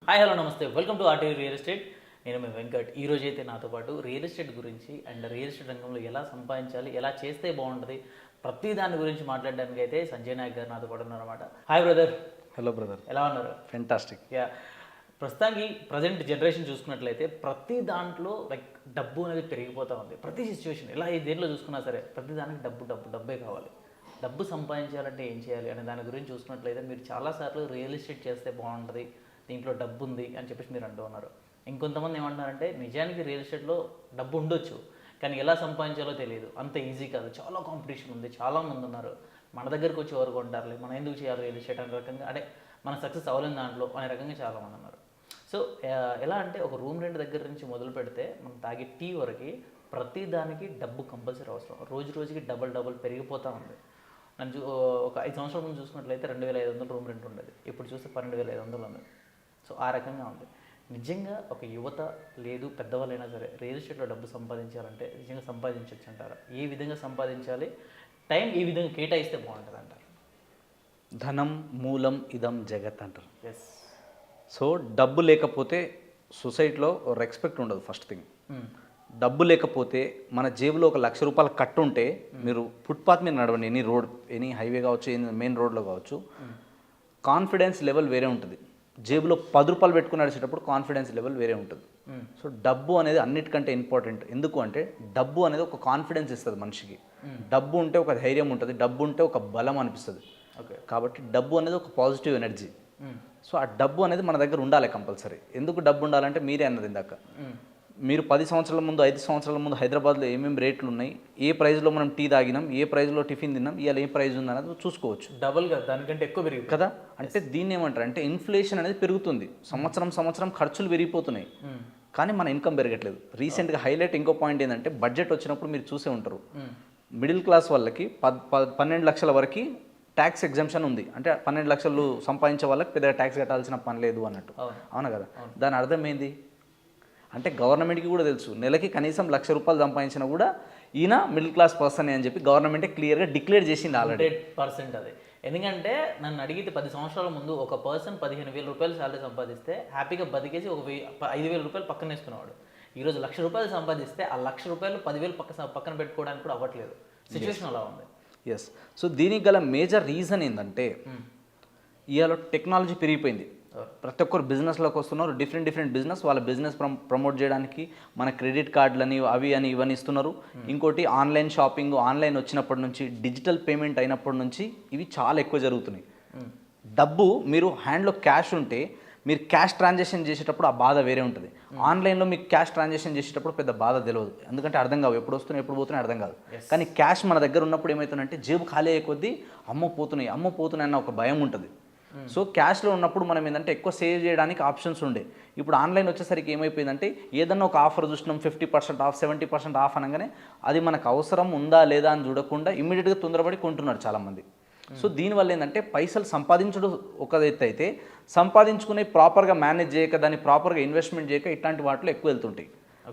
Hi hello నమస్తే, welcome to RTV real estate. నేను మీ వెంకట్. ఈ రోజు అయితే నాతో పాటు రియల్ ఎస్టేట్ గురించి అండ్ రియల్ ఎస్టేట్ రంగంలో ఎలా సంపాదించాలి, ఎలా చేస్తే బాగుంటుంది, ప్రతి దాని గురించి మాట్లాడడానికి అయితే సంజయ్ నాయక్ గారు నాతో పాటు ఉన్నారన్నమాట. Hi brother. హలో బ్రదర్, ఎలా ఉన్నారు? ఫెంటాస్టిక్. ప్రస్తుతానికి ప్రజెంట్ జనరేషన్ చూసుకున్నట్లయితే ప్రతి దాంట్లో డబ్బు అనేది పెరిగిపోతూ ఉంది. ప్రతి సిచ్యువేషన్ ఎలా దేంట్లో చూసుకున్నా సరే ప్రతి దానికి డబ్బే కావాలి. డబ్బు సంపాదించాలంటే ఏం చేయాలి అనే దాని గురించి చూసుకున్నట్లయితే మీరు చాలాసార్లు రియల్ ఎస్టేట్ చేస్తే బాగుంటుంది, దీంట్లో డబ్బు ఉంది అని చెప్పేసి మీరు అంటూ ఉన్నారు. ఇంకొంతమంది ఏమంటున్నారంటే నిజానికి రియల్ ఎస్టేట్లో డబ్బు ఉండొచ్చు, కానీ ఎలా సంపాదించాలో తెలియదు, అంత ఈజీ కాదు, చాలా కాంపిటీషన్ ఉంది, చాలా మంది ఉన్నారు, మన దగ్గరకు వచ్చి ఎవరు కొంటారులే, మనం ఎందుకు చేయాలి రియల్ ఎస్టేట్ అనే రకంగా, అంటే మన సక్సెస్ అవ్వలేని దాంట్లో అనే రకంగా చాలామంది ఉన్నారు. సో ఎలా అంటే ఒక రూమ్ రెంట్ దగ్గర నుంచి మొదలు పెడితే మనం తాగే టీ వరకు ప్రతి దానికి డబ్బు కంపల్సరీ అవసరం. రోజు రోజుకి డబల్ పెరిగిపోతూ ఉంది. నన్ను ఒక 5 సంవత్సరాల ముందు చూసుకున్నట్లయితే 2500 రూమ్ రెంట్ ఉండేది, ఇప్పుడు చూస్తే 12500 ఉంది. సో ఆ రకంగా ఉంది. నిజంగా ఒక యువత లేదు పెద్దవాళ్ళైనా సరే రియల్ ఎస్టేట్లో డబ్బు సంపాదించాలంటే నిజంగా సంపాదించవచ్చు అంటారా? ఏ విధంగా సంపాదించాలి, టైం ఏ విధంగా కేటాయిస్తే బాగుంటుంది అంటారు? ధనం మూలం ఇదం జగత్ అంటారు. ఎస్. సో డబ్బు లేకపోతే సొసైటీలో రెస్పెక్ట్ ఉండదు. ఫస్ట్ థింగ్, డబ్బు లేకపోతే మన జేబులో ఒక ₹1,00,000 కట్టు ఉంటే మీరు ఫుట్పాత్ మీద నడవండి, ఎనీ హైవే కావచ్చు, ఎనీ మెయిన్ రోడ్లో కావచ్చు, కాన్ఫిడెన్స్ లెవెల్ వేరే ఉంటుంది. జేబులో ₹10 పెట్టుకుని నడిచేటప్పుడు కాన్ఫిడెన్స్ లెవెల్ వేరే ఉంటుంది. సో డబ్బు అనేది అన్నిటికంటే ఇంపార్టెంట్. ఎందుకు అంటే డబ్బు అనేది ఒక కాన్ఫిడెన్స్ ఇస్తుంది మనిషికి. డబ్బు ఉంటే ఒక ధైర్యం ఉంటుంది, డబ్బు ఉంటే ఒక బలం అనిపిస్తుంది. ఓకే. కాబట్టి డబ్బు అనేది ఒక పాజిటివ్ ఎనర్జీ. సో ఆ డబ్బు అనేది మన దగ్గర ఉండాలి కంపల్సరీ. ఎందుకు డబ్బు ఉండాలంటే మీరే అన్నది ఇందాక, మీరు 10 సంవత్సరాల ముందు 5 సంవత్సరాల ముందు హైదరాబాద్లో ఏమేమి రేట్లు ఉన్నాయి, ఏ ప్రైస్లో మనం టీ తాగినాం, ఏ ప్రైస్లో టిఫిన్ తిన్నాం, ఇవాళ ఏ ప్రైస్ ఉందన్నది చూసుకోవచ్చు. డబుల్గా దానికంటే ఎక్కువ పెరిగింది కదా. అంటే దీన్ని ఏమంటారు అంటే ఇన్ఫ్లేషన్ అనేది పెరుగుతుంది. సంవత్సరం ఖర్చులు పెరిగిపోతున్నాయి, కానీ మన ఇన్కమ్ పెరగట్లేదు. రీసెంట్గా హైలైట్ ఇంకో పాయింట్ ఏంటంటే బడ్జెట్ వచ్చినప్పుడు మీరు చూసే ఉంటారు, మిడిల్ క్లాస్ వాళ్ళకి 12 లక్షల వరకు ట్యాక్స్ ఎగ్జంప్షన్ ఉంది. అంటే 12 లక్షలు సంపాదించే వాళ్ళకి పెద్దగా ట్యాక్స్ కట్టాల్సిన పని లేదు అన్నట్టు. అవునా కదా. దాని అర్థం ఏంది అంటే గవర్నమెంట్కి కూడా తెలుసు నెలకి కనీసం ₹1,00,000 సంపాదించినా కూడా ఈయన మిడిల్ క్లాస్ పర్సన్ అని చెప్పి గవర్నమెంటే క్లియర్గా డిక్లేర్ చేసింది ఆల్రెడీ. 100% అది. ఎందుకంటే నన్ను అడిగితే 10 సంవత్సరాల ముందు ఒక పర్సన్ ₹15,000 శాలరీ సంపాదిస్తే హ్యాపీగా బతికేసి ఒక ₹5,000 పక్కన వేసుకునేవాడు. ఈరోజు ₹1,00,000 సంపాదిస్తే ఆ ₹1,00,000 10,000 పక్కన పెట్టుకోవడానికి కూడా అవ్వట్లేదు. సిచ్యువేషన్ అలా ఉంది. ఎస్. సో దీనికి గల మేజర్ రీజన్ ఏంటంటే ఇవాళ టెక్నాలజీ పెరిగిపోయింది. ప్రతి ఒక్కరు బిజినెస్లోకి వస్తున్నారు, డిఫరెంట్ బిజినెస్. వాళ్ళ బిజినెస్ ప్రమోట్ చేయడానికి మన క్రెడిట్ కార్డులని అవి అని ఇవన్నీ ఇస్తున్నారు. ఇంకోటి ఆన్లైన్ షాపింగ్, ఆన్లైన్ వచ్చినప్పటి నుంచి, డిజిటల్ పేమెంట్ అయినప్పటి నుంచి ఇవి చాలా ఎక్కువ జరుగుతున్నాయి. డబ్బు మీరు హ్యాండ్లో క్యాష్ ఉంటే మీరు క్యాష్ ట్రాన్సాక్షన్ చేసేటప్పుడు ఆ బాధ వేరే ఉంటుంది. ఆన్లైన్లో మీకు క్యాష్ ట్రాన్సాక్షన్ చేసేటప్పుడు పెద్ద బాధ తెలియదు, ఎందుకంటే అర్థం కావు, ఎప్పుడు వస్తున్నాయి ఎప్పుడు పోతున్నాయి అర్థం కాదు. కానీ క్యాష్ మన దగ్గర ఉన్నప్పుడు ఏమవుతుందంటే జేబు ఖాళీ అయ్యే కొద్దీ అమ్మ పోతున్నాయి అన్న ఒక భయం ఉంటుంది. సో క్యాష్లో ఉన్నప్పుడు మనం ఏంటంటే ఎక్కువ సేవ్ చేయడానికి ఆప్షన్స్ ఉండే. ఇప్పుడు ఆన్లైన్ వచ్చేసరికి ఏమైపోయిందంటే ఏదన్నా ఒక ఆఫర్ చూసినాం, 50% ఆఫ్, 70% ఆఫ్ అనగానే అది మనకు అవసరం ఉందా లేదా అని చూడకుండా ఇమ్మీడియట్గా తొందరపడి కొంటున్నారు చాలామంది. సో దీనివల్ల ఏంటంటే పైసలు సంపాదించడం ఒక ఎత్తు అయితే, సంపాదించుకునే ప్రాపర్గా మేనేజ్ చేయక, దాన్ని ప్రాపర్గా ఇన్వెస్ట్మెంట్ చేయక ఇట్లాంటి వాటిలో ఎక్కువ వెళ్తుంటాయి.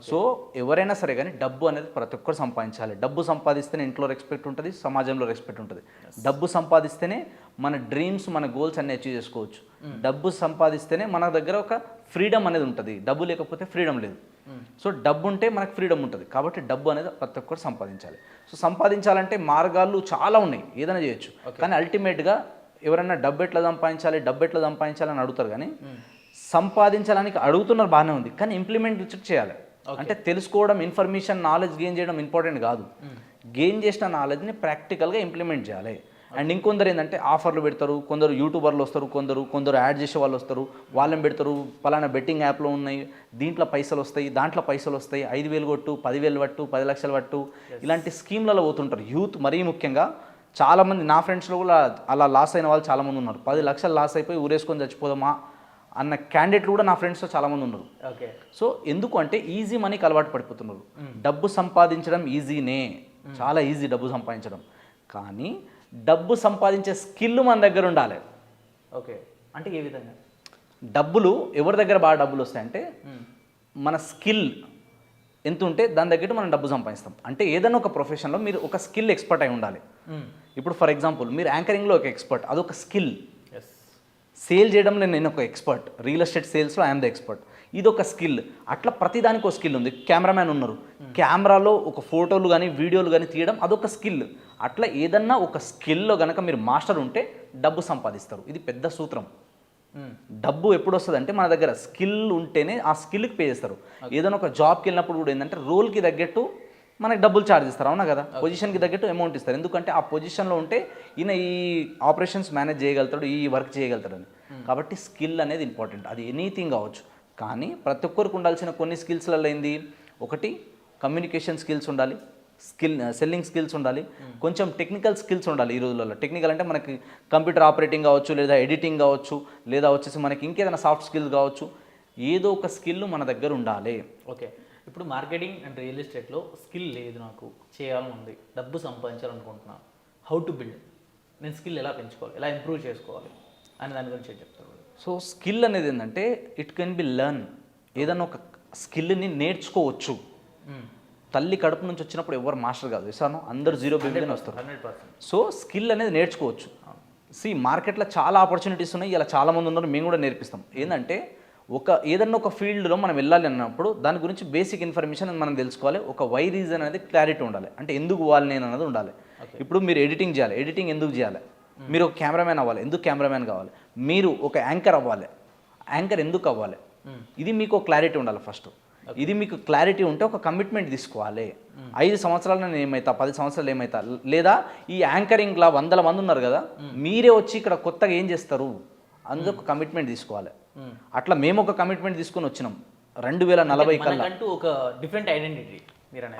సో ఎవరైనా సరే కానీ డబ్బు అనేది ప్రతి ఒక్కరు సంపాదించాలి. డబ్బు సంపాదిస్తేనే ఇంట్లో రెస్పెక్ట్ ఉంటుంది, సమాజంలో రెస్పెక్ట్ ఉంటుంది. డబ్బు సంపాదిస్తేనే మన డ్రీమ్స్, మన గోల్స్ అన్నీ అచీవ్ చేసుకోవచ్చు. డబ్బు సంపాదిస్తేనే మన దగ్గర ఒక ఫ్రీడమ్ అనేది ఉంటుంది. డబ్బు లేకపోతే ఫ్రీడమ్ లేదు. సో డబ్బు ఉంటే మనకు ఫ్రీడమ్ ఉంటుంది. కాబట్టి డబ్బు అనేది ప్రతి ఒక్కరు సంపాదించాలి. సో సంపాదించాలంటే మార్గాలు చాలా ఉన్నాయి, ఏదైనా చేయొచ్చు. కానీ అల్టిమేట్గా ఎవరైనా డబ్బు ఎట్లా సంపాదించాలి అని అడుగుతారు, కానీ సంపాదించడానికి అడుగుతున్నారు బాగానే ఉంది, కానీ ఇంప్లిమెంట్ చేయాలి. అంటే తెలుసుకోవడం, ఇన్ఫర్మేషన్, నాలెడ్జ్ గెయిన్ చేయడం ఇంపార్టెంట్ కాదు. గెయిన్ చేసిన నాలెడ్జ్ని ప్రాక్టికల్గా ఇంప్లిమెంట్ చేయాలి. అండ్ ఇంకొందరు ఏంటంటే ఆఫర్లు పెడతారు, కొందరు యూట్యూబర్లు వస్తారు, కొందరు యాడ్ చేసే వాళ్ళు వస్తారు, వాళ్ళని పెడతారు, పలానా బెట్టింగ్ యాప్లో ఉన్నాయి, దీంట్లో పైసలు వస్తాయి, దాంట్లో పైసలు వస్తాయి, 5,000 కొట్టు, 10,000 పట్టు, 10 లక్షలు పట్టు, ఇలాంటి స్కీమ్లలో పోతుంటారు యూత్. మరీ ముఖ్యంగా చాలామంది నా ఫ్రెండ్స్లో కూడా అలా లాస్ అయిన వాళ్ళు చాలామంది ఉన్నారు. 10 లక్షలు లాస్ అయిపోయి ఊరేసుకొని చచ్చిపోదామా అన్న క్యాండిడేట్లు కూడా నా ఫ్రెండ్స్లో చాలామంది ఉన్నారు. ఓకే. సో ఎందుకు అంటే ఈజీ మనీకి అలవాటు పడిపోతున్నారు. డబ్బు సంపాదించడం ఈజీనే, చాలా ఈజీ డబ్బు సంపాదించడం, కానీ డబ్బు సంపాదించే స్కిల్ మన దగ్గర ఉండాలి. ఓకే. అంటే ఏ విధంగా? డబ్బులు ఎవరి దగ్గర బాగా డబ్బులు వస్తాయంటే మన స్కిల్ ఎంత ఉంటే దాని తగ్గట్టు మనం డబ్బు సంపాదిస్తాం. అంటే ఏదైనా ఒక ప్రొఫెషన్లో మీరు ఒక స్కిల్ ఎక్స్పర్ట్ అయి ఉండాలి. ఇప్పుడు ఫర్ ఎగ్జాంపుల్ మీరు యాంకరింగ్లో ఒక ఎక్స్పర్ట్, అదొక స్కిల్. సేల్ చేయడంలో నేను ఒక ఎక్స్పర్ట్, రియల్ ఎస్టేట్ సేల్స్లో ఐఎమ్ ద ఎక్స్పర్ట్. ఇది ఒక స్కిల్. అట్లా ప్రతిదానికి ఒక స్కిల్ ఉంది. కెమెరామ్యాన్ ఉన్నారు, కెమెరాలో ఒక ఫోటోలు కానీ వీడియోలు కానీ తీయడం అదొక స్కిల్. అట్లా ఏదన్నా ఒక స్కిల్లో కనుక మీరు మాస్టర్ ఉంటే డబ్బు సంపాదిస్తారు. ఇది పెద్ద సూత్రం. డబ్బు ఎప్పుడు వస్తుంది అంటే మన దగ్గర స్కిల్ ఉంటేనే ఆ స్కిల్కి పే చేస్తారు. ఏదైనా ఒక జాబ్కి వెళ్ళినప్పుడు కూడా ఏంటంటే రోల్కి తగ్గట్టు మనకి డబ్బులు ఛార్జ్ ఇస్తారు, అవునా కదా. పొజిషన్కి తగ్గట్టు అమౌంట్ ఇస్తారు. ఎందుకంటే ఆ పొజిషన్లో ఉంటే ఈయన ఈ ఆపరేషన్స్ మేనేజ్ చేయగలుగుతాడు, ఈ వర్క్ చేయగలుగుతాడు అని. కాబట్టి స్కిల్ అనేది ఇంపార్టెంట్. అది ఎనీథింగ్ కావచ్చు. కానీ ప్రతి ఒక్కరికి ఉండాల్సిన కొన్ని స్కిల్స్లలో ఏంది, ఒకటి కమ్యూనికేషన్ స్కిల్స్ ఉండాలి, సెల్లింగ్ స్కిల్స్ ఉండాలి, కొంచెం టెక్నికల్ స్కిల్స్ ఉండాలి. ఈ రోజులలో టెక్నికల్ అంటే మనకి కంప్యూటర్ ఆపరేటింగ్ కావచ్చు, లేదా ఎడిటింగ్ కావచ్చు, లేదా వచ్చేసి మనకి ఇంకేదైనా సాఫ్ట్ స్కిల్స్ కావచ్చు. ఏదో ఒక స్కిల్ మన దగ్గర ఉండాలి. ఓకే, ఇప్పుడు మార్కెటింగ్ అండ్ రియల్ ఎస్టేట్లో స్కిల్ లేదు, నాకు చేయాలని ఉంది, డబ్బు సంపాదించాలనుకుంటున్నాను, హౌ టు బిల్డ్, నేను స్కిల్ ఎలా పెంచుకోవాలి, ఎలా ఇంప్రూవ్ చేసుకోవాలి అని దాని గురించి ఏం చెప్తారు? సో స్కిల్ అనేది ఏంటంటే ఇట్ కెన్ బి లెర్న్. ఏదైనా ఒక స్కిల్ని నేర్చుకోవచ్చు. తల్లి కడుపు నుంచి వచ్చినప్పుడు ఎవరు మాస్టర్ కాదు, విసాను అందరూ జీరో బేబీనే వస్తారు. 100%. సో స్కిల్ అనేది నేర్చుకోవచ్చు. మార్కెట్లో చాలా ఆపర్చునిటీస్ ఉన్నాయి, ఇలా చాలామంది ఉన్నారు, మేము కూడా నేర్పిస్తాం. ఏంటంటే ఏదన్నా ఒక ఫీల్డ్లో మనం వెళ్ళాలి అన్నప్పుడు దాని గురించి బేసిక్ ఇన్ఫర్మేషన్ మనం తెలుసుకోవాలి. ఒక వై రీజన్ అనేది క్లారిటీ ఉండాలి. అంటే ఎందుకు పోవాలి నేను అన్నది ఉండాలి. ఇప్పుడు మీరు ఎడిటింగ్ చేయాలి, ఎడిటింగ్ ఎందుకు చేయాలి? మీరు ఒక కెమెరామ్యాన్ అవ్వాలి, ఎందుకు కెమెరామ్యాన్ కావాలి? మీరు ఒక యాంకర్ అవ్వాలి, యాంకర్ ఎందుకు అవ్వాలి? ఇది మీకు క్లారిటీ ఉండాలి ఫస్ట్. ఇది మీకు క్లారిటీ ఉంటే ఒక కమిట్మెంట్ తీసుకోవాలి. 5 సంవత్సరాలు నేను ఏమవుతా, 10 సంవత్సరాలు ఏమవుతా, లేదా ఈ యాంకరింగ్లా 100 మంది ఉన్నారు కదా, మీరే వచ్చి ఇక్కడ కొత్తగా ఏం చేస్తారు అందులో ఒక కమిట్మెంట్ తీసుకోవాలి. అట్లా మేము ఒక కమిట్మెంట్ తీసుకొని వచ్చినాం 2040 కల్లా. ఒక డిఫరెంట్ ఐడెంటిటీ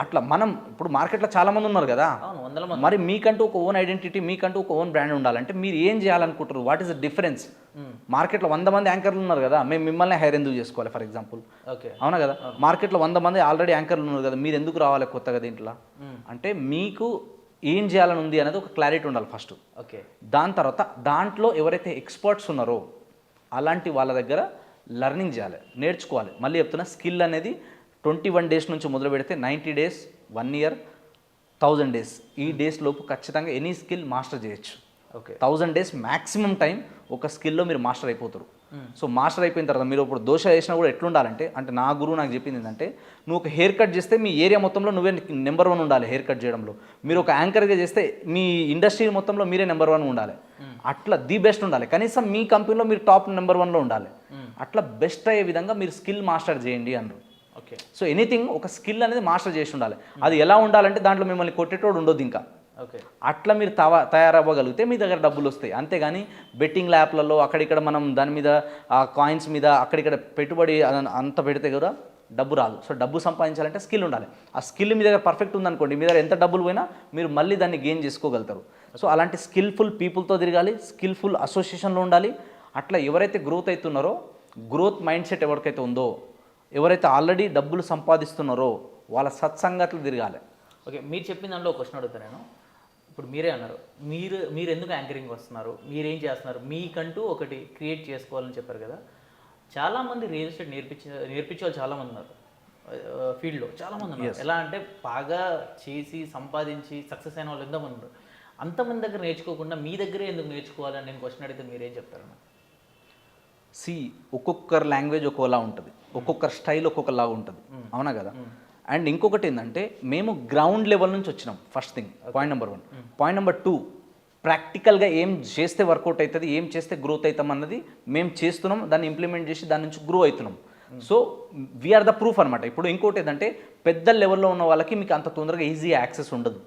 అట్లా మనం ఇప్పుడు మార్కెట్లో చాలా మంది ఉన్నారు కదా, 100 మంది. మరి మీకంటూ ఒక ఓన్ ఐడెంటిటీ, మీకంటూ ఒక ఓన్ బ్రాండ్ ఉండాలంటే మీరు ఏం చేయాలనుకుంటారు? What is the difference? మార్కెట్లో 100 మంది యాంకర్లు ఉన్నారు కదా, మేము మిమ్మల్ని హైర్ ఎందుకు చేసుకోవాలి ఫర్ ఎగ్జాంపుల్? ఓకే, అవునా కదా. మార్కెట్లో 100 మంది ఆల్రెడీ యాంకర్లు ఉన్నారు కదా, మీరు ఎందుకు రావాలి కొత్తగా దీంట్లో? అంటే మీకు ఏం చేయాలని ఉంది అనేది ఒక క్లారిటీ ఉండాలి ఫస్ట్. ఓకే, దాని తర్వాత దాంట్లో ఎవరైతే ఎక్స్పర్ట్స్ ఉన్నారో అలాంటి వాళ్ళ దగ్గర లెర్నింగ్ చేయాలి, నేర్చుకోవాలి. మళ్ళీ చెప్తున్నా, స్కిల్ అనేది 21 డేస్ నుంచి మొదలు పెడితే 90 డేస్, 1 ఇయర్, 1000 డేస్. ఈ డేస్ లోపు ఖచ్చితంగా ఎనీ స్కిల్ మాస్టర్ చేయొచ్చు. ఓకే, 1000 డేస్ మ్యాక్సిమం టైం ఒక స్కిల్లో మీరు మాస్టర్ అయిపోతారు. సో మాస్టర్ అయిపోయిన తర్వాత మీరు ఇప్పుడు దోశ వేసినా కూడా ఎట్లుండాలంటే, అంటే నా గురువు నాకు చెప్పింది ఏంటంటే, నువ్వు ఒక హెయిర్ కట్ చేస్తే మీ ఏరియా మొత్తంలో నువ్వే నెంబర్ 1 ఉండాలి హెయిర్ కట్ చేయడంలో. మీరు ఒక యాంకర్గా చేస్తే మీ ఇండస్ట్రీ మొత్తంలో మీరే నెంబర్ 1 ఉండాలి. అట్లా ది బెస్ట్ ఉండాలి. కనీసం మీ కంపెనీలో మీరు టాప్ నెంబర్ 1లో ఉండాలి. అట్లా బెస్ట్ అయ్యే విధంగా మీరు స్కిల్ మాస్టర్ చేయండి అన్నారు. ఓకే, సో ఎనీథింగ్ ఒక స్కిల్ అనేది మాస్టర్ చేసి ఉండాలి. అది ఎలా ఉండాలంటే దాంట్లో మిమ్మల్ని కొట్టేటోడు ఉండొద్దు ఇంకా. ఓకే, అట్లా మీరు తయారవ్వగలిగితే మీ దగ్గర డబ్బులు వస్తాయి. అంతేగాని బెట్టింగ్ ల్యాప్లలో అక్కడిక్కడ మనం దాని మీద ఆ కాయిన్స్ మీద అక్కడిక్కడ పెట్టుబడి అంత పెడితే కూడా డబ్బు రాదు. సో డబ్బు సంపాదించాలంటే స్కిల్ ఉండాలి. ఆ స్కిల్ మీ దగ్గర పర్ఫెక్ట్ ఉందనుకోండి, మీ దగ్గర ఎంత డబ్బులు పోయినా మీరు మళ్ళీ దాన్ని గెయిన్ చేసుకోగలుగుతారు. సో అలాంటి స్కిల్ఫుల్ పీపుల్తో తిరగాలి, స్కిల్ఫుల్ అసోసియేషన్లో ఉండాలి. అట్లా ఎవరైతే గ్రోత్ అవుతున్నారో, గ్రోత్ మైండ్ సెట్ ఎవరికైతే ఉందో, ఎవరైతే ఆల్రెడీ డబ్బులు సంపాదిస్తున్నారో వాళ్ళ సత్సంగతులు తిరగాలి. ఓకే, మీరు చెప్పిన దాంట్లో ఒక క్వశ్చన్ అడుగుతా నేను. ఇప్పుడు మీరే అన్నారు, మీరు ఎందుకు యాంకరింగ్ వస్తున్నారు, మీరేం చేస్తున్నారు, మీకంటూ ఒకటి క్రియేట్ చేసుకోవాలని చెప్పారు కదా. చాలామంది రియల్ ఎస్టేట్ నేర్పించే వాళ్ళు చాలామంది ఉన్నారు ఫీల్డ్లో, చాలామంది ఉన్నారు. ఎలా అంటే బాగా చేసి సంపాదించి సక్సెస్ అయిన వాళ్ళు ఎంతమంది ఉన్నారు. అంతమంది దగ్గర నేర్చుకోకుండా మీ దగ్గరే ఎందుకు నేర్చుకోవాలని నేను క్వశ్చన్ అడిగితే మీరేం చెప్తారన్న? ఒక్కొక్కరు లాంగ్వేజ్ ఒక్కోలా ఉంటుంది, ఒక్కొక్కరు స్టైల్ ఒక్కొక్కలాగా ఉంటుంది, అవునా కదా. అండ్ ఇంకొకటి ఏంటంటే, మేము గ్రౌండ్ లెవెల్ నుంచి వచ్చినాం. First thing, point number 1. Point number 2, ప్రాక్టికల్గా ఏం చేస్తే వర్కౌట్ అవుతుంది, ఏం చేస్తే గ్రోత్ అవుతాం అన్నది మేము చేస్తున్నాం. దాన్ని ఇంప్లిమెంట్ చేసి దాని నుంచి గ్రో అవుతున్నాం. సో వీఆర్ ద ప్రూఫ్ అనమాట. ఇప్పుడు ఇంకోటి ఏంటంటే, పెద్ద లెవెల్లో ఉన్న వాళ్ళకి మీకు అంత తొందరగా ఈజీ యాక్సెస్ ఉండదు.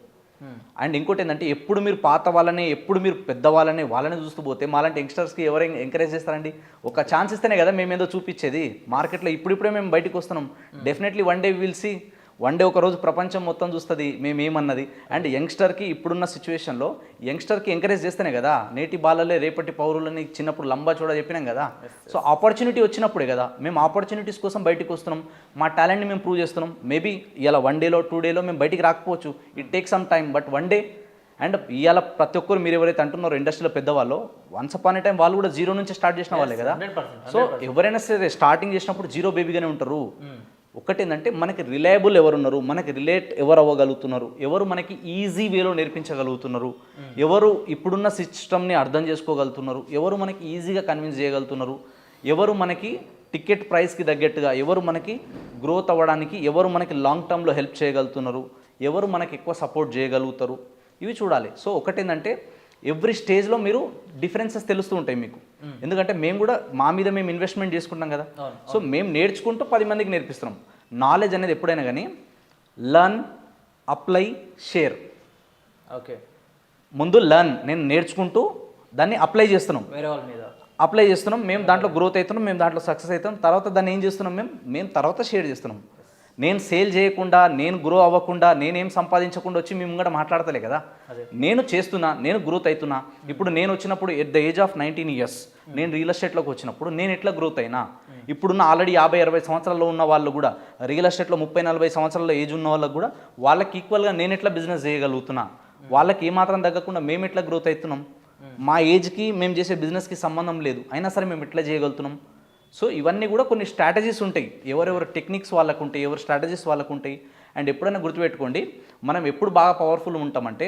అండ్ ఇంకోటి ఏంటంటే, ఎప్పుడు మీరు పాత వాళ్ళనే, ఎప్పుడు మీరు పెద్ద వాళ్ళనే చూస్తూ పోతే మాలాంటి యంగ్స్టర్స్కి ఎవరు ఎంకరేజ్ చేస్తారండి? ఒక ఛాన్స్ ఇస్తేనే కదా మేము ఏదో చూపించేది. మార్కెట్లో ఇప్పుడిప్పుడే మేము బయటకు వస్తున్నాం. Definitely one day will see. One day ఒక రోజు ప్రపంచం మొత్తం చూస్తుంది మేమేమన్నది. అండ్ యంగ్స్టర్కి ఇప్పుడున్న సిచ్యువేషన్లో యంగ్స్టర్కి ఎంకరేజ్ చేస్తేనే కదా నేటి బాలలే రేపటి పౌరులని చిన్నప్పుడు లంబా చూడ చెప్పినాం కదా. సో ఆపర్చునిటీ వచ్చినప్పుడే కదా మేము ఆపర్చునిటీస్ కోసం బయటకు వస్తున్నాం. మా టాలెంట్ని మేము ప్రూవ్ చేస్తున్నాం. మేబీ ఇలా 1 డేలో 2 డేలో మేము బయటికి రాకపోవచ్చు, it take some time, but 1 day. And ఇవాళ ప్రతి ఒక్కరు మీరు ఎవరైతే అంటున్నారో ఇండస్ట్రీలో పెద్దవాళ్ళు, వన్స్ అపాన్ ఏ టైం వాళ్ళు కూడా 0 నుంచి స్టార్ట్ చేసిన వాళ్ళే కదా. సో ఎవరైనా సరే స్టార్టింగ్ చేసినప్పుడు 0 బేబీగానే ఉంటారు. ఒకటి ఏంటంటే మనకి రిలయబుల్ ఎవరున్నారు, మనకి రిలేట్ ఎవరు అవ్వగలుగుతున్నారు, ఎవరు మనకి ఈజీ వేలో నేర్పించగలుగుతున్నారు, ఎవరు ఇప్పుడున్న సిస్టమ్ని అర్థం చేసుకోగలుగుతున్నారు, ఎవరు మనకి ఈజీగా కన్విన్స్ చేయగలుగుతున్నారు, ఎవరు మనకి టికెట్ ప్రైస్కి తగ్గట్టుగా, ఎవరు మనకి గ్రోత్ అవ్వడానికి, ఎవరు మనకి లాంగ్ టర్మ్లో హెల్ప్ చేయగలుగుతున్నారు, ఎవరు మనకి ఎక్కువ సపోర్ట్ చేయగలుగుతారు, ఇవి చూడాలి. సో ఒకటేంటంటే ఎవ్రీ స్టేజ్లో మీరు డిఫరెన్సెస్ తెలుస్తూ ఉంటాయి మీకు. ఎందుకంటే మేము కూడా మా మీద మేము ఇన్వెస్ట్మెంట్ చేసుకుంటాం కదా. సో మేము నేర్చుకుంటూ 10 మందికి నేర్పిస్తున్నాం. నాలెడ్జ్ అనేది ఎప్పుడైనా కానీ లర్న్, అప్లై, షేర్. ఓకే, ముందు లర్న్, నేను నేర్చుకుంటూ దాన్ని అప్లై చేస్తున్నాం, వేరే వాళ్ళ మీద అప్లై చేస్తున్నాం, మేము దాంట్లో గ్రోత్ అవుతున్నాం, మేము దాంట్లో సక్సెస్ అవుతాం. తర్వాత దాన్ని ఏం చేస్తున్నాం, మేము తర్వాత షేర్ చేస్తున్నాం. నేను సేల్ చేయకుండా, నేను గ్రో అవ్వకుండా, నేనేం సంపాదించకుండా వచ్చి మేము కూడా మాట్లాడతలే కదా. నేను చేస్తున్నా, నేను గ్రోత్ అవుతున్నా. ఇప్పుడు నేను వచ్చినప్పుడు at the age of 19 years నేను రియల్ ఎస్టేట్లోకి వచ్చినప్పుడు నేను ఎట్లా గ్రోత్ అయినా, ఇప్పుడున్న ఆల్రెడీ 50-60 సంవత్సరాల్లో ఉన్న వాళ్ళు కూడా, రియల్ ఎస్టేట్లో 30-40 సంవత్సరాల ఏజ్ ఉన్న వాళ్ళకు కూడా వాళ్ళకి ఈక్వల్గా నేను ఎట్లా బిజినెస్ చేయగలుగుతున్నా, వాళ్ళకి ఏమాత్రం తగ్గకుండా మేము ఎట్లా గ్రోత్ అవుతున్నాం, మా ఏజ్కి మేము చేసే బిజినెస్కి సంబంధం లేదు, అయినా సరే మేము ఎట్లా చేయగలుగుతున్నాం. సో ఇవన్నీ కూడా కొన్ని స్ట్రాటజీస్ ఉంటాయి, ఎవరెవరు టెక్నిక్స్ వాళ్ళకు ఉంటాయి, ఎవరు స్ట్రాటజీస్ వాళ్ళకు ఉంటాయి. అండ్ ఎప్పుడైనా గుర్తుపెట్టుకోండి, మనం ఎప్పుడు బాగా పవర్ఫుల్ ఉంటామంటే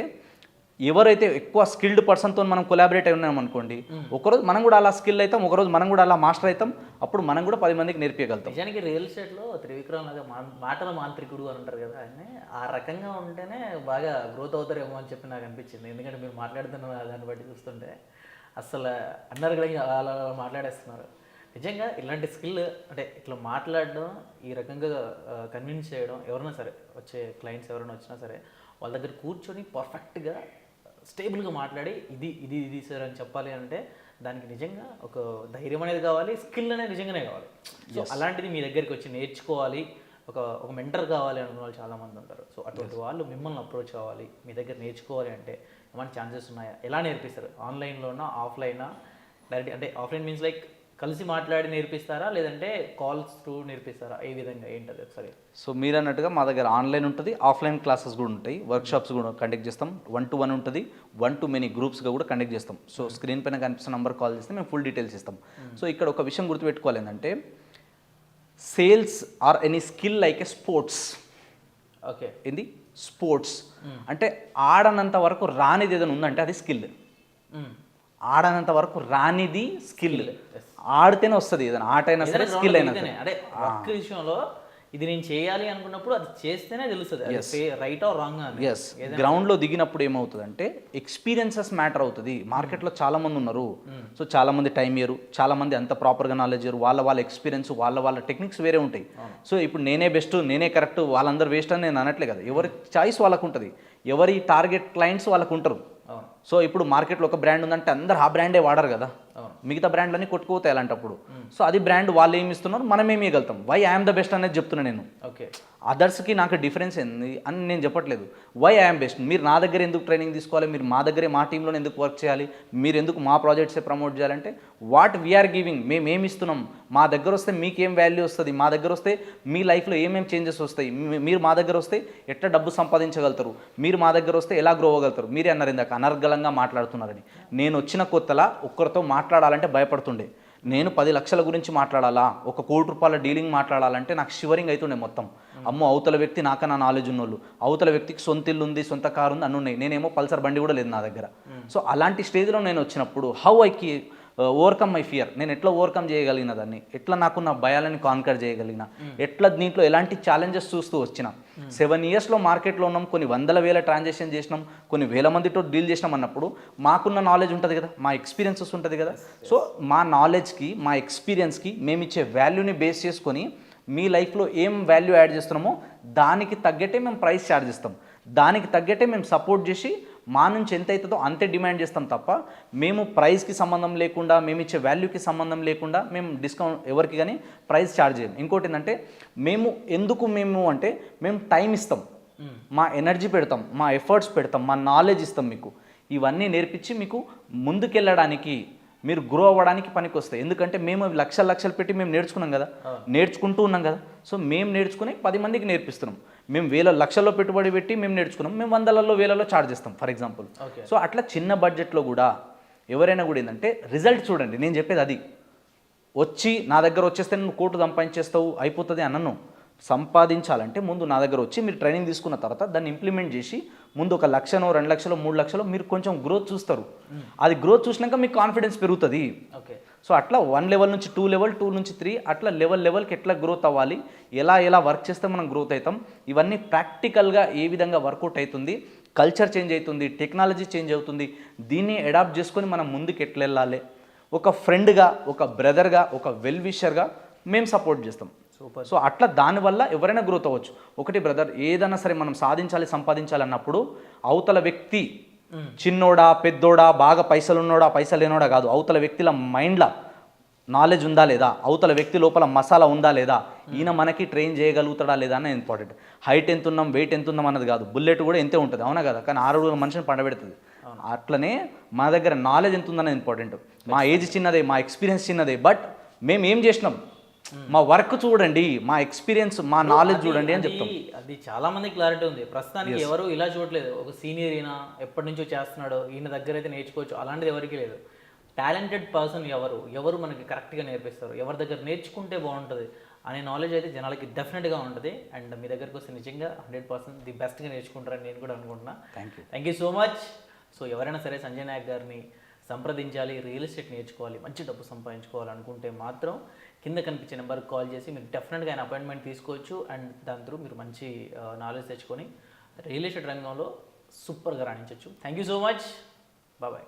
ఎవరైతే ఎక్కువ స్కిల్డ్ పర్సన్తో మనం కొలాబరేట్ అయి ఉన్నాం అనుకోండి, ఒకరోజు మనం కూడా అలా స్కిల్ అవుతాం, ఒకరోజు మనం కూడా అలా మాస్టర్ అవుతాం, అప్పుడు మనం కూడా 10 మందికి నేర్పించగలుగుతాం. నిజానికి రియల్ ఎస్టేట్లో త్రివిక్రమ్ లాగా మాటల మాంత్రికుడు అని అంటారు కదా, ఆయన ఆ రకంగా ఉంటేనే బాగా గ్రోత్ అవుతారేమో అని చెప్పి నాకు అనిపించింది. ఎందుకంటే మీరు మాట్లాడుతున్న దాన్ని బట్టి చూస్తుంటే అసలు అన్నారు కూడా అలా మాట్లాడేస్తున్నారు. నిజంగా ఇలాంటి స్కిల్ అంటే ఇట్లా మాట్లాడడం, ఈ రకంగా కన్విన్స్ చేయడం, ఎవరైనా సరే వచ్చే క్లయింట్స్ ఎవరైనా వచ్చినా సరే వాళ్ళ దగ్గర కూర్చొని పర్ఫెక్ట్గా స్టేబుల్గా మాట్లాడి ఇది ఇది ఇది సార్ అని చెప్పాలి అంటే దానికి నిజంగా ఒక ధైర్యం అనేది కావాలి, స్కిల్ అనేది నిజంగానే కావాలి. సో అలాంటిది మీ దగ్గరికి వచ్చి నేర్చుకోవాలి, ఒక మెంటర్ కావాలి అనుకున్న వాళ్ళు చాలామంది ఉంటారు. సో అటువంటి వాళ్ళు మిమ్మల్ని అప్రోచ్ కావాలి, మీ దగ్గర నేర్చుకోవాలి అంటే ఏమైనా ఛాన్సెస్ ఉన్నాయా? ఎలా నేర్పిస్తారు? ఆన్లైన్లోనా, ఆఫ్లైనా? డైరెక్ట్ అంటే ఆఫ్లైన్ మీన్స్ లైక్ కలిసి మాట్లాడి నేర్పిస్తారా, లేదంటే కాల్స్ త్రూ నేర్పిస్తారా? ఏ విధంగా ఏంటది ఒకసారి? సో మీరు అన్నట్టుగా మా దగ్గర ఆన్లైన్ ఉంటుంది, ఆఫ్లైన్ క్లాసెస్ కూడా ఉంటాయి, వర్క్షాప్స్ కూడా కండక్ట్ చేస్తాం. 1-to-1 ఉంటుంది, 1-to-many గ్రూప్స్గా కూడా కండక్ట్ చేస్తాం. సో స్క్రీన్ పైన కనిపిస్తున్న నెంబర్ కాల్ చేస్తే మేము ఫుల్ డీటెయిల్స్ ఇస్తాం. సో ఇక్కడ ఒక విషయం గుర్తుపెట్టుకోవాలి ఏంటంటే sales or any skill like A sports. Okay, ఏంది స్పోర్ట్స్ అంటే ఆడనంత వరకు రానిది ఏదైనా ఉందంటే అది స్కిల్. ఆడనంత వరకు రానిది స్కిల్, ఆడితేనే వస్తుంది ఏదైనా ఆట అయినా సరే, స్కిల్ అయినా సరే. అంటే ఒక్క విషయంలో ఇది నేను చేయాలి అనుకున్నప్పుడు అది చేస్తేనే తెలుస్తుంది రైట్ ఆర్ రాంగ్ అని. ఎస్, గ్రౌండ్లో దిగినప్పుడు ఏమవుతుందంటే ఎక్స్పీరియన్సెస్ మ్యాటర్ అవుతుంది. మార్కెట్లో చాలా మంది ఉన్నారు, సో చాలా మంది టైం ఇయరు, చాలా మంది అంత ప్రాపర్గా నాలెడ్జ్ ఇయరు, వాళ్ళ ఎక్స్పీరియన్స్, వాళ్ళ టెక్నిక్స్ వేరే ఉంటాయి. సో ఇప్పుడు నేనే బెస్ట్, నేనే కరెక్ట్, వాళ్ళందరూ వేస్ట్ అని నేను అనట్లే కదా. ఎవరి చాయిస్ వాళ్ళకు ఉంటుంది, ఎవరి టార్గెట్ క్లయింట్స్ వాళ్ళకు ఉంటారు. సో ఇప్పుడు మార్కెట్లో ఒక బ్రాండ్ ఉందంటే అందరు ఆ బ్రాండే వాడరు కదా, మిగతా బ్రాండ్లన్నీ కొట్టుకుపోతాయి అలాంటప్పుడు. సో అది బ్రాండ్ వాళ్ళు ఏమి ఇస్తున్నారు, మనం ఏమి ఇవ్వగలుగుతాం, వై ఐఎమ్ ద బెస్ట్ అనేది చెప్తున్నా నేను. ఓకే, అదర్స్కి నాకు డిఫరెన్స్ ఏంది అని నేను చెప్పట్లేదు. వై ఐఎమ్ బెస్ట్, మీరు నా దగ్గర ఎందుకు ట్రైనింగ్ తీసుకోవాలి, మీరు మా దగ్గరే మా టీంలో ఎందుకు వర్క్ చేయాలి, మీరు ఎందుకు మా ప్రాజెక్ట్సే ప్రమోట్ చేయాలంటే వాట్ వీఆర్ గివింగ్, మేము ఏమి ఇస్తున్నాం, మా దగ్గర వస్తే మీకేం వాల్యూ వస్తుంది, మా దగ్గర వస్తే మీ లైఫ్లో ఏమేమి చేంజెస్ వస్తాయి, మీరు మా దగ్గర వస్తే ఎట్లా డబ్బు సంపాదించగలుగుతారు, మీరు మా దగ్గర వస్తే ఎలా గ్రో అవ్వగలుగుతారు. మీరే అన్నారు ఇందాక అనర్గళంగా మాట్లాడుతున్నారని. నేను వచ్చిన కొత్తలా ఒక్కరితో మాట్లాడాలంటే భయపడుతుండే. నేను 10 లక్షల గురించి మాట్లాడాలా, 1 కోటి రూపాయల డీలింగ్ మాట్లాడాలంటే నాకు షివరింగ్ అవుతుండే మొత్తం. అమ్మో, అవతల వ్యక్తి నాకన్నా నాలెడ్జ్ ఉన్నోళ్ళు, అవతల వ్యక్తికి సొంత ఇల్లు ఉంది, సొంత కారు ఉంది, అన్నీ ఉన్నాయి, నేనేమో పల్సర్ బండి కూడా లేదు నా దగ్గర. సో అలాంటి స్టేజ్లో నేను వచ్చినప్పుడు how I overcome my fear, నేను ఎట్లా ఓవర్కమ్ చేయగలిగిన దాన్ని, ఎట్లా నాకున్న భయాలని కాన్కర్ చేయగలిగిన, ఎట్లా దీంట్లో ఎలాంటి ఛాలెంజెస్ చూస్తూ వచ్చిన. 7 yearsలో మార్కెట్లో ఉన్నాం, కొన్ని 100,000 ట్రాన్సాక్షన్ చేసినాం, కొన్ని 1000 మందితో డీల్ చేసినాం అన్నప్పుడు మాకున్న నాలెడ్జ్ ఉంటుంది కదా, మా ఎక్స్పీరియన్సెస్ ఉంటుంది కదా. సో మా నాలెడ్జ్కి, మా ఎక్స్పీరియన్స్కి మేము ఇచ్చే వాల్యూని బేస్ చేసుకొని మీ లైఫ్లో ఏం వాల్యూ యాడ్ చేస్తున్నామో దానికి తగ్గట్టే మేము ప్రైస్ ఛార్జ్ ఇస్తాం, దానికి తగ్గట్టే మేము సపోర్ట్ చేసి మా నుంచి ఎంత అవుతుందో అంతే డిమాండ్ చేస్తాం తప్ప మేము ప్రైస్కి సంబంధం లేకుండా, మేము ఇచ్చే వాల్యూకి సంబంధం లేకుండా మేము డిస్కౌంట్ ఎవరికి కానీ ప్రైస్ ఛార్జ్ చేయం. ఇంకోటి ఏంటంటే మేము అంటే మేము టైం ఇస్తాం, మా ఎనర్జీ పెడతాం, మా ఎఫర్ట్స్ పెడతాం, మా నాలెడ్జ్ ఇస్తాం మీకు. ఇవన్నీ నేర్పించి మీకు ముందుకెళ్ళడానికి, మీరు గ్రో అవ్వడానికి పనికి వస్తాయి. ఎందుకంటే మేము లక్షలు పెట్టి మేము నేర్చుకున్నాం కదా, నేర్చుకుంటూ ఉన్నాం కదా. సో మేము నేర్చుకుని 10 మందికి నేర్పిస్తున్నాం. మేము లక్షల్లో పెట్టుబడి పెట్టి మేము నేర్చుకున్నాం, మేము 100,000 1000 ఛార్జ్ చేస్తాం ఫర్ ఎగ్జాంపుల్. సో అట్లా చిన్న బడ్జెట్లో కూడా ఎవరైనా కూడా ఏంటంటే రిజల్ట్ చూడండి. నేను చెప్పేది అది, వచ్చి నా దగ్గర వచ్చేస్తే నువ్వు కోటి సంపాదించేస్తావు అయిపోతుంది అన్నను. సంపాదించాలంటే ముందు నా దగ్గర వచ్చి మీరు ట్రైనింగ్ తీసుకున్న తర్వాత దాన్ని ఇంప్లిమెంట్ చేసి ముందు 1 లక్షనో 2 లక్షలు 3 లక్షలు మీరు కొంచెం గ్రోత్ చూస్తారు. అది గ్రోత్ చూసినాక మీకు కాన్ఫిడెన్స్ పెరుగుతుంది. ఓకే. సో అట్లా 1 లెవెల్ నుంచి 2 లెవెల్, 2 నుంచి 3 అట్లా లెవెల్కి ఎట్లా గ్రోత్ అవ్వాలి, ఎలా వర్క్ చేస్తే మనం గ్రోత్ అవుతాం, ఇవన్నీ ప్రాక్టికల్గా ఏ విధంగా వర్కౌట్ అవుతుంది, కల్చర్ చేంజ్ అవుతుంది, టెక్నాలజీ చేంజ్ అవుతుంది, దీన్ని అడాప్ట్ చేసుకొని మనం ముందుకు ఎట్లా వెళ్ళాలి, ఒక ఫ్రెండ్గా, ఒక బ్రదర్గా, ఒక వెల్ విషర్గా మేము సపోర్ట్ చేస్తాం. సూపర్. సో అట్లా దానివల్ల ఎవరైనా గ్రోత్ అవ్వచ్చు. ఒకటి బ్రదర్, ఏదైనా సరే మనం సంపాదించాలి అన్నప్పుడు అవతల వ్యక్తి చిన్నోడా పెద్దోడా, బాగా పైసలు ఉన్నోడా పైసలు లేనోడా కాదు, అవతల వ్యక్తుల మైండ్లో నాలెడ్జ్ ఉందా లేదా, అవతల వ్యక్తి లోపల మసాలా ఉందా లేదా, ఈయన మనకి ట్రైన్ చేయగలుగుతాడా లేదా అనేది ఇంపార్టెంట్. హైట్ ఎంత ఉన్నాం, వెయిట్ ఎంత ఉన్నాం అన్నది కాదు, బుల్లెట్ కూడా ఎంతే ఉంటుంది, అవునా కదా, కానీ 6 మనిషిని పండబెడుతుంది. అట్లనే మన దగ్గర నాలెడ్జ్ ఎంత ఉందనేది ఇంపార్టెంట్. మా ఏజ్ చిన్నదే, మా ఎక్స్పీరియన్స్ చిన్నదే, బట్ మేము ఏం చేసినాం, మా వర్క్ చూడండి, మా ఎక్స్పీరియన్స్, మా నాలెడ్జ్ చూడండి అని చెప్తాం. అది చాలా మంది క్లారిటీ ఉంది. ప్రస్తుతానికి ఎవరు ఇలా చూడలేదు, ఒక సీనియర్ ఈయన ఎప్పటి నుంచో చేస్తున్నాడు, ఈయన దగ్గర అయితే నేర్చుకోవచ్చు, అలాంటిది ఎవరికి లేదు. టాలెంటెడ్ పర్సన్ ఎవరు మనకి కరెక్ట్గా నేర్పిస్తారు, ఎవరి దగ్గర నేర్చుకుంటే బాగుంటుంది అనే నాలెడ్జ్ అయితే జనాలకి డెఫినెట్గా ఉంటుంది. అండ్ మీ దగ్గరకు వస్తే నిజంగా 100% ది బెస్ట్గా నేర్చుకుంటారని నేను కూడా అనుకుంటున్నా. Thank you so much. So ఎవరైనా సరే సంజయ్ నాయక్ గారిని సంప్రదించాలి, రియల్ ఎస్టేట్ నేర్చుకోవాలి, మంచి డబ్బు సంపాదించుకోవాలనుకుంటే మాత్రం కింద కనిపించే నెంబర్కి కాల్ చేసి మీరు డెఫినెట్గా ఆయన అపాయింట్మెంట్ తీసుకోవచ్చు. అండ్ దాని త్రూ మీరు మంచి నాలెడ్జ్ తెచ్చుకొని రియల్ ఎస్టేట్ రంగంలో సూపర్గా రాణించవచ్చు. Thank you so much. Bye.